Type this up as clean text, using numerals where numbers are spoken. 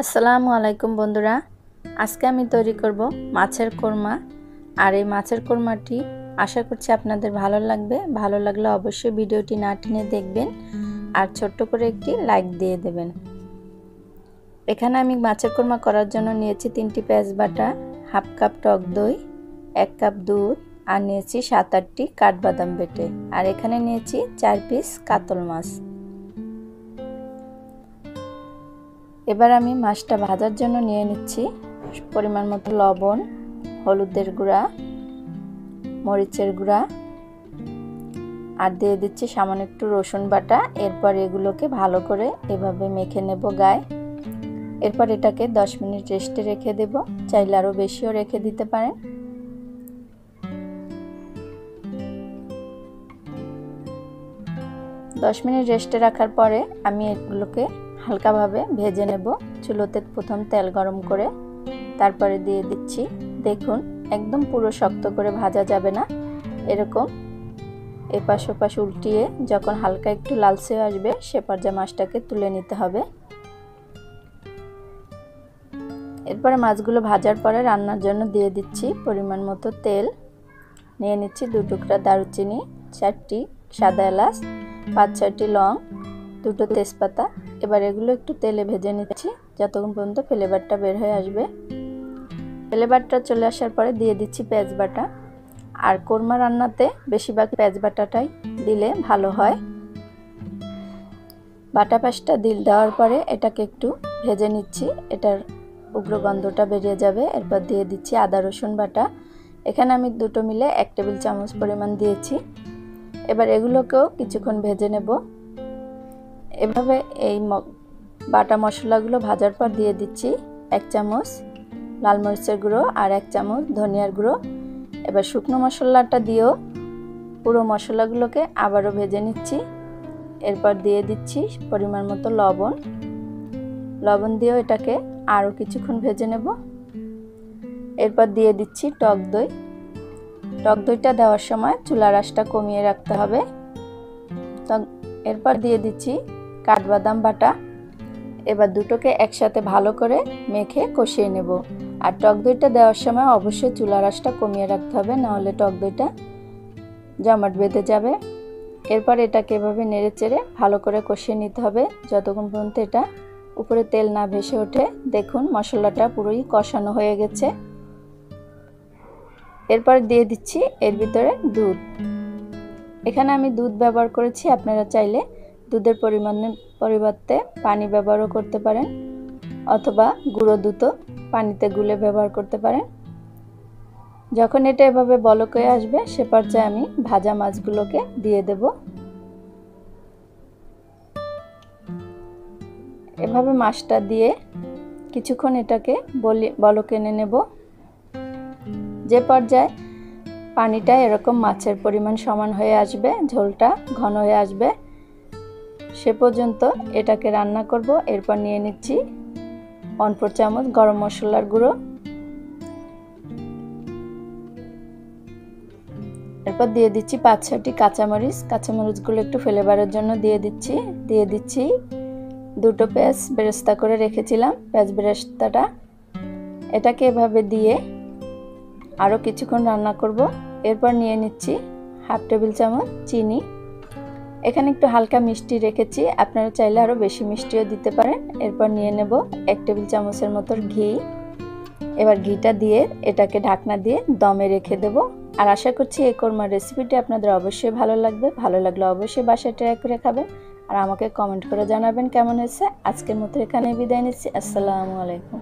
আসসালামু আলাইকুম বন্ধুরা, আজকে আমি তৈরি করব মাছের কোরমা। আর এই মাছের কোরমাটি আশা করছি আপনাদের ভালো লাগবে। ভালো লাগলে অবশ্যই ভিডিওটি না টেনে দেখবেন আর ছোট্ট করে একটি লাইক দিয়ে দেবেন। এখানে আমি মাছের কোরমা করার জন্য নিয়েছি 3টি পেঁয়াজ বাটা, হাফ কাপ টক দই, 1 কাপ দুধ আর নিয়েছি 7-8টি কাঠবাদাম বেটে। আর এখানে নিয়েছি 4 পিস কাতল মাছ। এবার আমি মাছটা ভাজার জন্য নিয়ে নিচ্ছি পরিমাণ মতো লবণ, হলুদের গুঁড়া, মরিচের গুঁড়া আর দিয়ে দিচ্ছি সামান্য একটু রসুন বাটা। এরপর এগুলোকে ভালো করে এভাবে মেখে নেব গায়ে। এরপর এটাকে 10 মিনিট রেস্টে রেখে দেব, চাইলে আরও বেশিও রেখে দিতে পারেন। দশ মিনিট রেস্টে রাখার পরে আমি এগুলোকে হালকাভাবে ভেজে নেব। চুলোতে প্রথম তেল গরম করে তারপরে দিয়ে দিচ্ছি। দেখুন, একদম পুরো শক্ত করে ভাজা যাবে না, এরকম এপাশ ওপাশ উল্টিয়ে যখন হালকা একটু লালচে আসবে সে পর্যায়ে মাছটাকে তুলে নিতে হবে। এরপরে মাছগুলো ভাজার পরে রান্নার জন্য দিয়ে দিচ্ছি পরিমাণ মতো তেল। নিয়ে নিচ্ছি 2 টুকরা দারুচিনি, 4টি সাদা এলাচ, 5-6টি লং, 2টো তেজপাতা। এবার এগুলো একটু তেলে ভেজে নিচ্ছি যতক্ষণ পর্যন্ত ফ্লেভারটা বের হয়ে আসবে। ফ্লেভারটা চলে আসার পরে দিয়ে দিচ্ছি পেঁয়াজ বাটা। আর কোরমা রান্নাতে বেশিরভাগ পেঁয়াজ বাটাটাই দিলে ভালো হয়। বাটা পেঁয়াজটা দেওয়ার পরে এটাকে একটু ভেজে নিচ্ছি, এটার উগ্র গন্ধটা বেরিয়ে যাবে। এরপর দিয়ে দিচ্ছি আদা রসুন বাটা। এখানে আমি 2টো মিলে 1 টেবিল চামচ পরিমাণ দিয়েছি। এবার এগুলোকেও কিছুক্ষণ ভেজে নেব। এভাবে এই বাটা মশলাগুলো ভাজার পর দিয়ে দিচ্ছি 1 চামচ লাল মরিচের গুঁড়ো আর 1 চামচ ধনিয়ার গুঁড়ো। এবার শুকনো মশলাটা দিয়েও পুরো মশলাগুলোকে আবারও ভেজে নিচ্ছি। এরপর দিয়ে দিচ্ছি পরিমাণ মতো লবণ দিয়েও এটাকে আরও কিছুক্ষণ ভেজে নেব। এরপর দিয়ে দিচ্ছি টক দইটা দেওয়ার সময় চুলার আঁচটা কমিয়ে রাখতে হবে। এরপর দিয়ে দিচ্ছি কাঠবাদাম বাটা। এবার দুটোকে একসাথে ভালো করে মেখে কষিয়ে নেব। আর টক দইটা দেওয়ার সময় অবশ্যই চুলার আঁচটা কমিয়ে রাখতে হবে, নাহলে টক দইটা জমাট বেঁধে যাবে। এরপর এটাকে এভাবে নেড়ে চেড়ে ভালো করে কষিয়ে নিতে হবে যতক্ষণ পর্যন্ত এটা উপরে তেল না ভেসে ওঠে। দেখুন, মশলাটা পুরোই কষানো হয়ে গেছে। এরপর দিয়ে দিচ্ছি এর ভিতরে দুধ। এখানে আমি দুধ ব্যবহার করেছি, আপনারা চাইলে দুধের পরিমাণের পরিবর্তে পানি ব্যবহারও করতে পারেন, অথবা গুঁড়ো দুধও পানিতে গুলে ব্যবহার করতে পারেন। যখন এটা এভাবে বলক হয়ে আসবে সে পর্যায়ে আমি ভাজা মাছগুলোকে দিয়ে দেব। এভাবে মাছটা দিয়ে কিছুক্ষণ এটাকে বলক এনে নেব। যে পর্যায়ে পানিটা এরকম মাছের পরিমাণ সমান হয়ে আসবে, ঝোলটা ঘন হয়ে আসবে, সে পর্যন্ত এটাকে রান্না করব। এরপর নিয়ে নিচ্ছি 1/4 চামচ গরম মশলার গুঁড়ো। এরপর দিয়ে দিচ্ছি 5-6টি কাঁচামরিচগুলো একটু ফ্লেভারের জন্য দিয়ে দিচ্ছি 2টো পেঁয়াজ বেরেস্তা করে রেখেছিলাম, পেঁয়াজ বেরেস্তাটা। এটাকে এভাবে দিয়ে আরও কিছুক্ষণ রান্না করব। এরপর নিয়ে নিচ্ছি 1/2 টেবিল চামচ চিনি। এখানে একটু হালকা মিষ্টি রেখেছি, আপনারা চাইলে আরও বেশি মিষ্টিও দিতে পারেন। এরপর নিয়ে নেব 1 টেবিল চামচের মতো ঘি। এবার ঘিটা দিয়ে এটাকে ঢাকনা দিয়ে দমে রেখে দেব। আর আশা করছি এই কোরমার রেসিপিটি আপনাদের অবশ্যই ভালো লাগবে। ভালো লাগলে অবশ্যই বাসায় ট্রাই করে খাবেন আর আমাকে কমেন্ট করে জানাবেন কেমন হয়েছে। আজকের মতো এখানে বিদায় নিচ্ছি। আসসালামু আলাইকুম।